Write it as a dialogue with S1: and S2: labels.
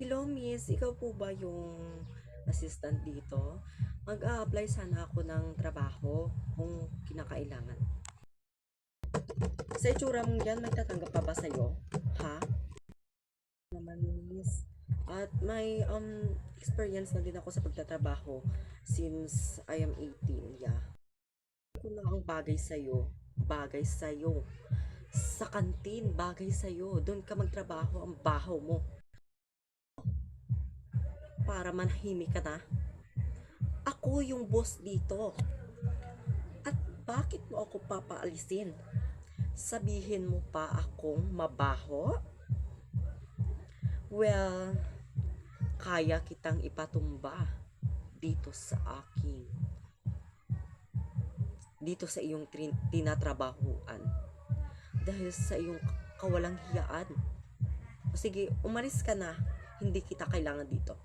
S1: Hello miss, ikaw po ba yung assistant dito? Mag-a-apply sana ako ng trabaho kung kinakailangan. Sa itsura mong yan, may tatanggap pa ba sa'yo? Ha? Naman miss. At may experience na din ako sa pagtatrabaho since I am 18, yeah. Kung na ang bagay sa'yo. Sa kantin, bagay sa'yo. Doon ka magtrabaho, ang baho mo. Para manahimik ka na. Ako yung boss dito. At bakit mo ako papaalisin? Sabihin mo pa akong mabaho? Well, kaya kitang ipatumba dito sa aking, dito sa iyong tinatrabahuan. Dahil sa iyong kawalang hiyaan. O sige, umalis ka na. Hindi kita kailangan dito.